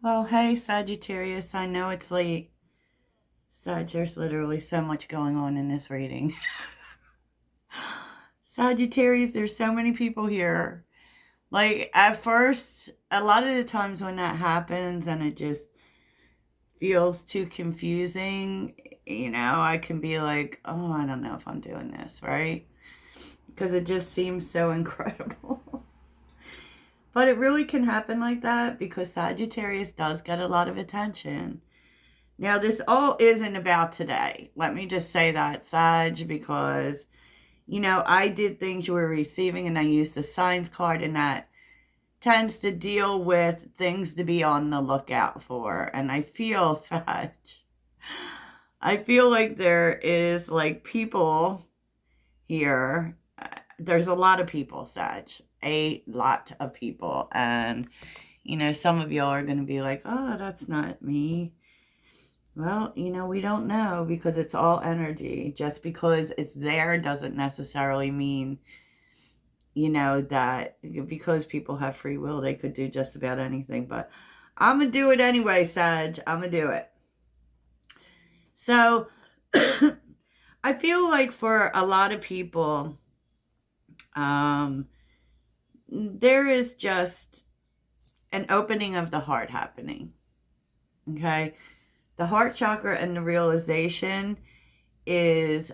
Well, hey, Sagittarius, I know it's late. Sag, there's literally so much going on in this reading. Sagittarius, there's so many people here. Like, at first, a lot of the times when that happens and it just feels too confusing, I can be like, oh, I don't know if I'm doing this, right? Because it just seems so incredible. But it really can happen like that because Sagittarius does get a lot of attention. Now, this all isn't about today. Let me just say that, Sag, because, I did things you were receiving and I used the signs card, and that tends to deal with things to be on the lookout for. And I feel, Sag, I feel like there is like people here. There's a lot of people, Sag. A lot of people. And, some of y'all are going to be like, oh, that's not me. Well, we don't know because it's all energy. Just because it's there doesn't necessarily mean, that because people have free will, they could do just about anything. But I'm going to do it anyway, Sag. I'm going to do it. So I feel like for a lot of people, there is just an opening of the heart happening. Okay? The heart chakra and the realization is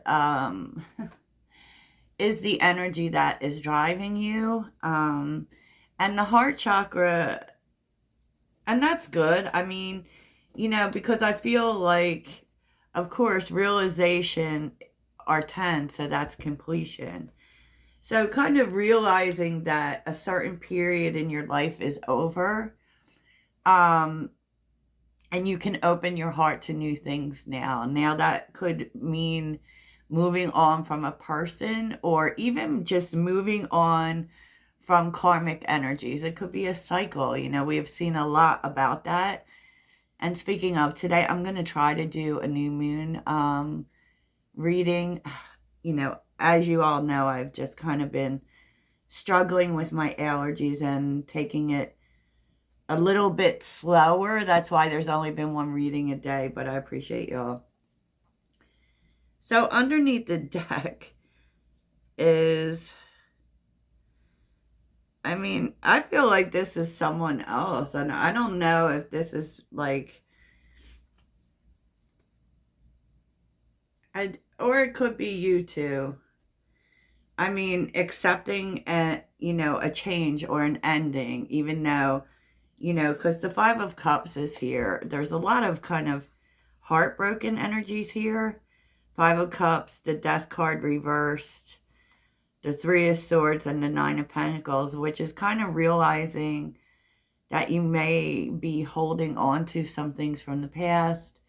is the energy that is driving you. And the heart chakra, and that's good. I mean, because I feel like, of course, realization are 10, so that's completion. So kind of realizing that a certain period in your life is over. And you can open your heart to new things now. Now that could mean moving on from a person or even just moving on from karmic energies. It could be a cycle. We have seen a lot about that. And speaking of today, I'm going to try to do a new moon reading. As you all know, I've just kind of been struggling with my allergies and taking it a little bit slower. That's why there's only been one reading a day, but I appreciate y'all. So underneath the deck is, I feel like this is someone else, and I don't know if this is like, or it could be you too. Accepting a change or an ending, even though, because the Five of Cups is here. There's a lot of kind of heartbroken energies here. Five of Cups, the Death card reversed, the Three of Swords, and the Nine of Pentacles, which is kind of realizing that you may be holding on to some things from the past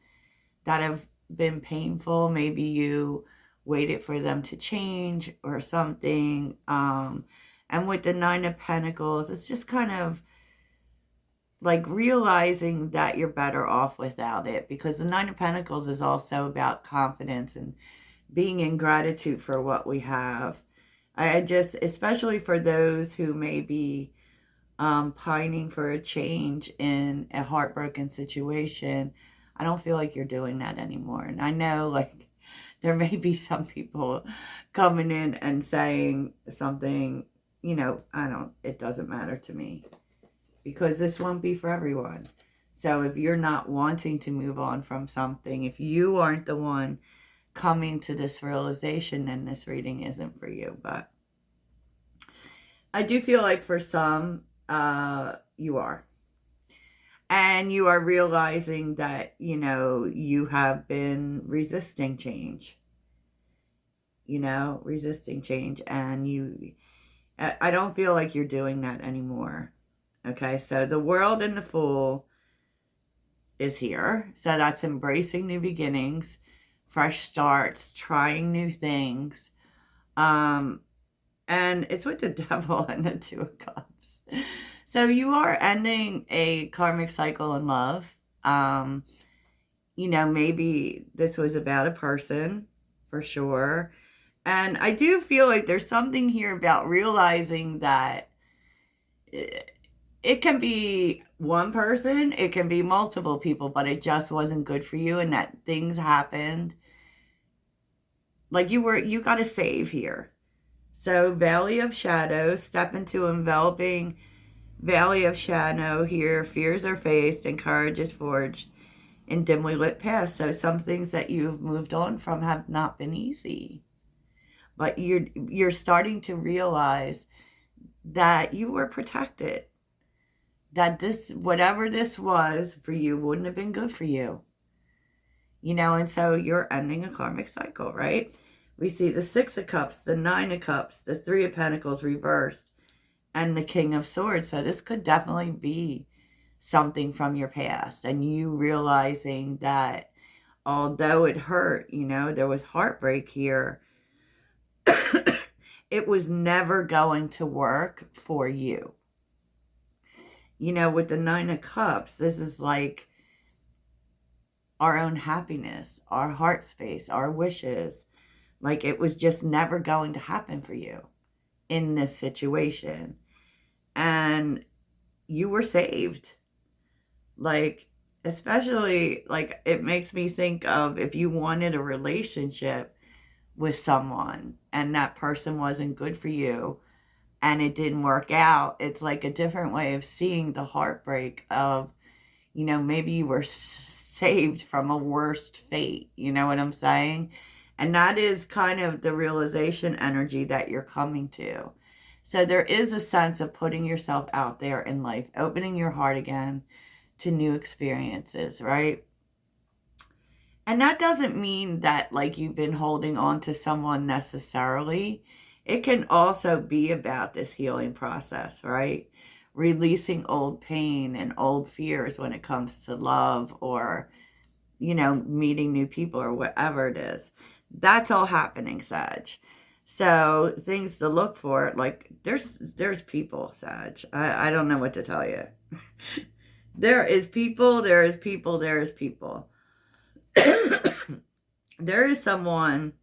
that have been painful. Maybe you waited for them to change or something. And with the Nine of Pentacles, it's just kind of like realizing that you're better off without it, because the Nine of Pentacles is also about confidence and being in gratitude for what we have. I just, especially for those who may be pining for a change in a heartbroken situation, I don't feel like you're doing that anymore. And I know, like, there may be some people coming in and saying something, it doesn't matter to me, because this won't be for everyone. So if you're not wanting to move on from something, if you aren't the one coming to this realization, then this reading isn't for you. But I do feel like for some, you are. And you are realizing that, you have been resisting change. Resisting change. And I don't feel like you're doing that anymore. Okay, so the World and the Fool is here. So that's embracing new beginnings, fresh starts, trying new things. And it's with the Devil and the Two of Cups. So you are ending a karmic cycle in love. Maybe this was about a person, for sure. And I do feel like there's something here about realizing that it can be one person, it can be multiple people, but it just wasn't good for you, and that things happened. Like you got to save here. So Valley of Shadow, step into enveloping Valley of Shadow here. Fears are faced and courage is forged in dimly lit paths. So some things that you've moved on from have not been easy. But you're starting to realize that you were protected. That this, whatever this was for you, wouldn't have been good for you. And so you're ending a karmic cycle, right? We see the Six of Cups, the Nine of Cups, the Three of Pentacles reversed, and the King of Swords. So this could definitely be something from your past, and you realizing that although it hurt, there was heartbreak here, it was never going to work for you. With the Nine of Cups, this is like our own happiness, our heart space, our wishes. Like it was just never going to happen for you in this situation. And you were saved. Like, especially, like, it makes me think of if you wanted a relationship with someone and that person wasn't good for you and it didn't work out, it's like a different way of seeing the heartbreak of, maybe you were saved from a worst fate. You know what I'm saying? And that is kind of the realization energy that you're coming to. So there is a sense of putting yourself out there in life, opening your heart again to new experiences, right? And that doesn't mean that like you've been holding on to someone necessarily. It can also be about this healing process, right? Releasing old pain and old fears when it comes to love or, meeting new people or whatever it is. That's all happening, Sag. So things to look for, like there's people, Sag. I don't know what to tell you. There is people, there is people, there is people. There is someone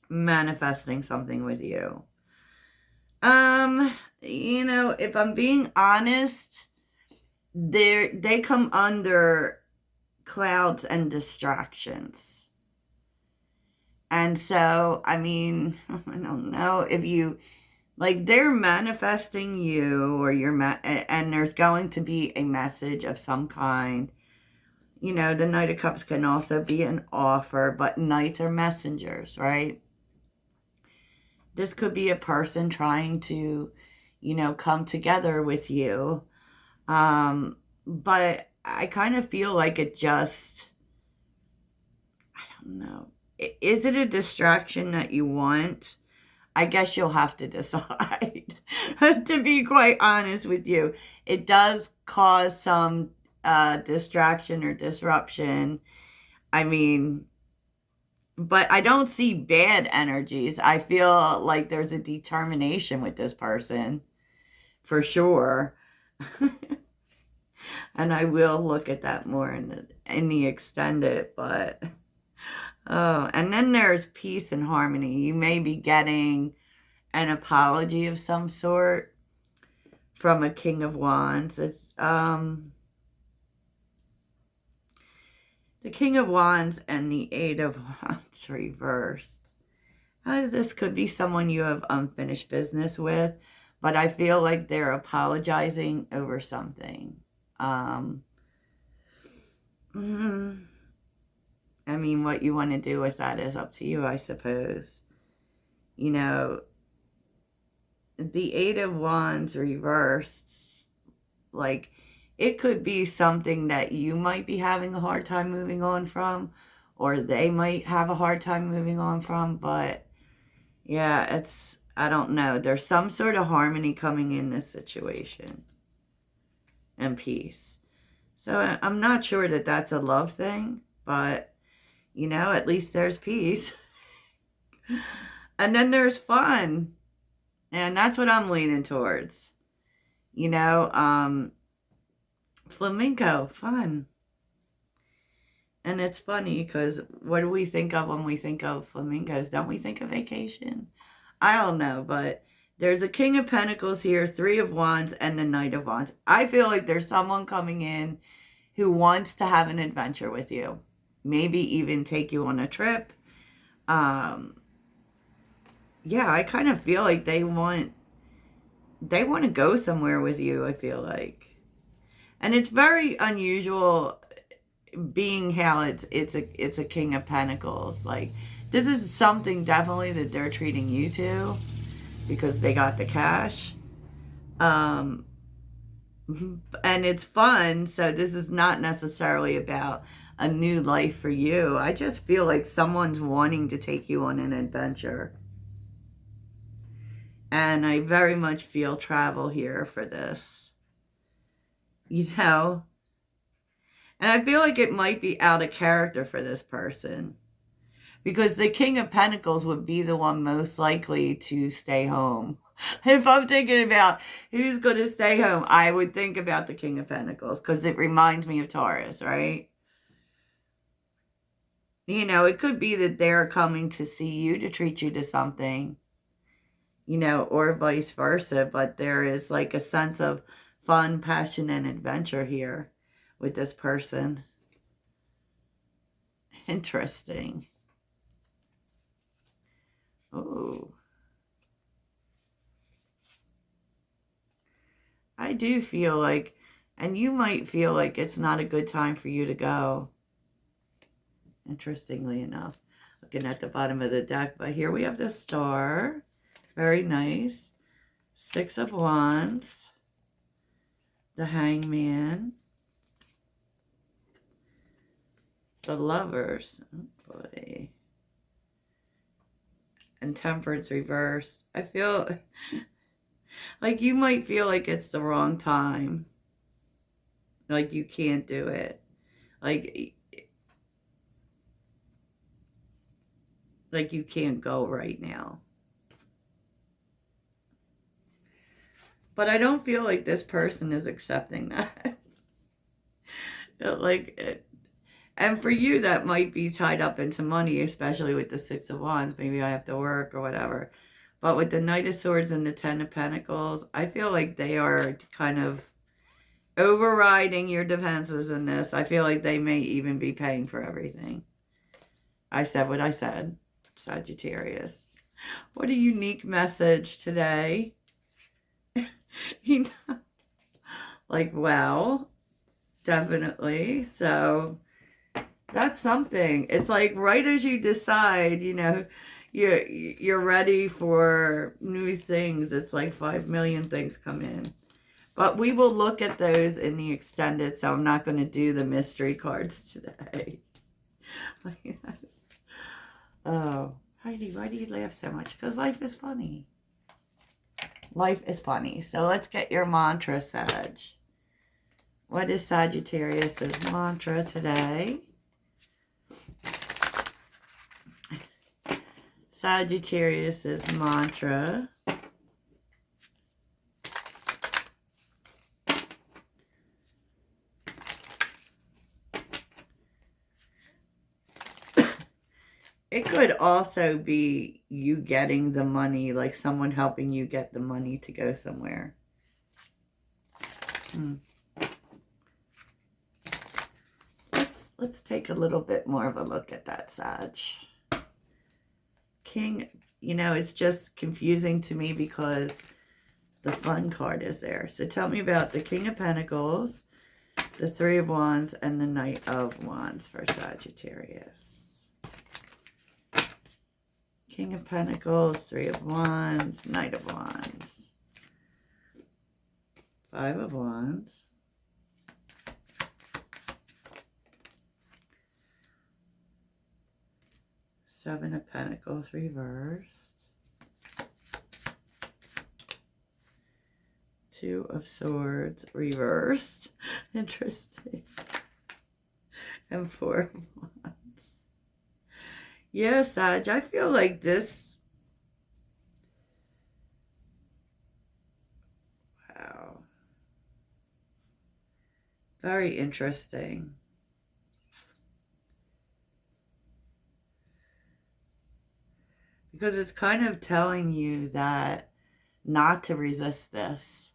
manifesting something with you. If I'm being honest, they come under clouds and distractions. And so, I don't know if you, like, they're manifesting you or and there's going to be a message of some kind. The Knight of Cups can also be an offer, but knights are messengers, right? This could be a person trying to, come together with you. But I kind of feel like I don't know. Is it a distraction that you want? I guess you'll have to decide. To be quite honest with you, it does cause some distraction or disruption. But I don't see bad energies. I feel like there's a determination with this person, for sure. And I will look at that more in the extended, but and then there's peace and harmony. You may be getting an apology of some sort from a King of Wands. It's the King of Wands and the Eight of Wands reversed. This could be someone you have unfinished business with, but I feel like they're apologizing over something. What you want to do with that is up to you, I suppose. The Eight of Wands reversed, like, it could be something that you might be having a hard time moving on from, or they might have a hard time moving on from, but yeah, I don't know. There's some sort of harmony coming in this situation and peace. So I'm not sure that that's a love thing, but at least there's peace. And then there's fun. And that's what I'm leaning towards. Flamenco, fun. And it's funny because what do we think of when we think of flamingos? Don't we think of vacation? I don't know, but There's a King of Pentacles here, Three of Wands, and the Knight of Wands. I feel like there's someone coming in who wants to have an adventure with you. Maybe even take you on a trip. Yeah, I kind of feel like they want to go somewhere with you, I feel like. And it's very unusual being how it's a King of Pentacles. Like, this is something definitely that they're treating you to because they got the cash. And it's fun, so this is not necessarily about a new life for you. I just feel like someone's wanting to take you on an adventure. And I very much feel travel here for this. You know? And I feel like it might be out of character for this person. Because the King of Pentacles would be the one most likely to stay home. If I'm thinking about who's going to stay home, I would think about the King of Pentacles. Because it reminds me of Taurus, right? You know, it could be that they're coming to see you to treat you to something. You know, or vice versa. But there is like a sense of fun, passion, and adventure here with this person. Interesting. Oh. I do feel like, and you might feel like it's not a good time for you to go. Interestingly enough. Looking at the bottom of the deck. But here we have the Star. Very nice. Six of Wands. The Hangman. The Lovers. Oh boy. And Temperance reversed. I feel like you might feel like it's the wrong time. Like you can't do it. Like you can't go right now. But I don't feel like this person is accepting that. And for you, that might be tied up into money, especially with the Six of Wands. Maybe I have to work or whatever. But with the Knight of Swords and the Ten of Pentacles, I feel like they are kind of overriding your defenses in this. I feel like they may even be paying for everything. I said what I said, Sagittarius. What a unique message today. You know, like, wow, definitely. So that's something. It's like right as you decide, you know, you're ready for new things. It's like 5 million things come in. But we will look at those in the extended, so I'm not going to do the mystery cards today. Oh, Heidi, why do you laugh so much? Because life is funny. Life is funny. So let's get your mantra, Sag. What is Sagittarius's mantra today? Sagittarius's mantra. It could also be you getting the money, like someone helping you get the money to go somewhere. Let's take a little bit more of a look at that, Sag. King, you know, it's just confusing to me because the Fun card is there. So tell me about the King of Pentacles, the Three of Wands, and the Knight of Wands for Sagittarius. King of Pentacles, Three of Wands, Knight of Wands. Five of Wands. Seven of Pentacles reversed. Two of Swords reversed. Interesting. And Four of Wands. Yeah, Sag, I feel like this. Wow. Very interesting. Because it's kind of telling you that not to resist this,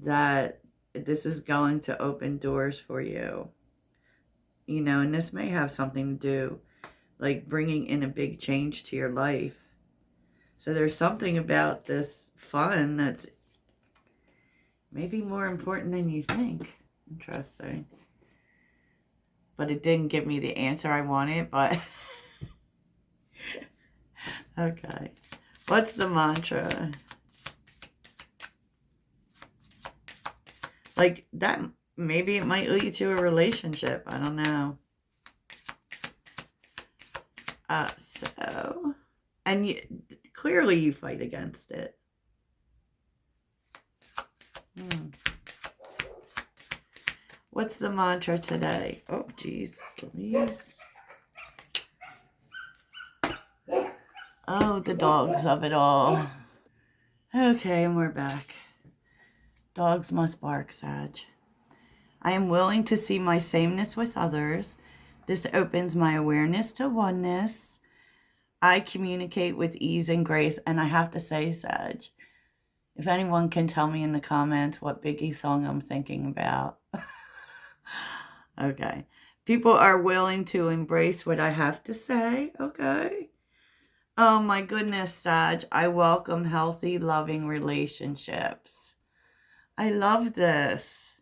that this is going to open doors for you. You know, and this may have something to do, like bringing in a big change to your life. So there's something about this fun that's maybe more important than you think. Interesting. But it didn't give me the answer I wanted, but okay. What's the mantra? Like that, maybe it might lead to a relationship. I don't know. And clearly you fight against it. What's the mantra today? Oh, geez, please. Oh, the dogs of it all. Okay, and we're back. Dogs must bark, Sag. I am willing to see my sameness with others. This opens my awareness to oneness. I communicate with ease and grace. And I have to say, Sag, if anyone can tell me in the comments what Biggie song I'm thinking about. Okay. People are willing to embrace what I have to say. Okay. Oh my goodness, Sag. I welcome healthy, loving relationships. I love this.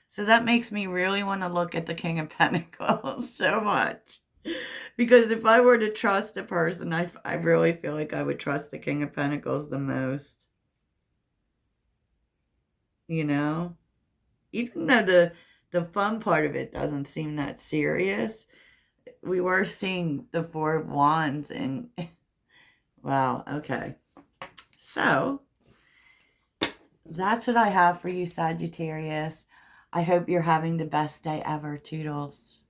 So that makes me really want to look at the King of Pentacles so much. Because if I were to trust a person, I really feel like I would trust the King of Pentacles the most. You know? Even though the fun part of it doesn't seem that serious, we were seeing the Four of Wands and wow, okay. So that's what I have for you, Sagittarius. I hope you're having the best day ever. Toodles.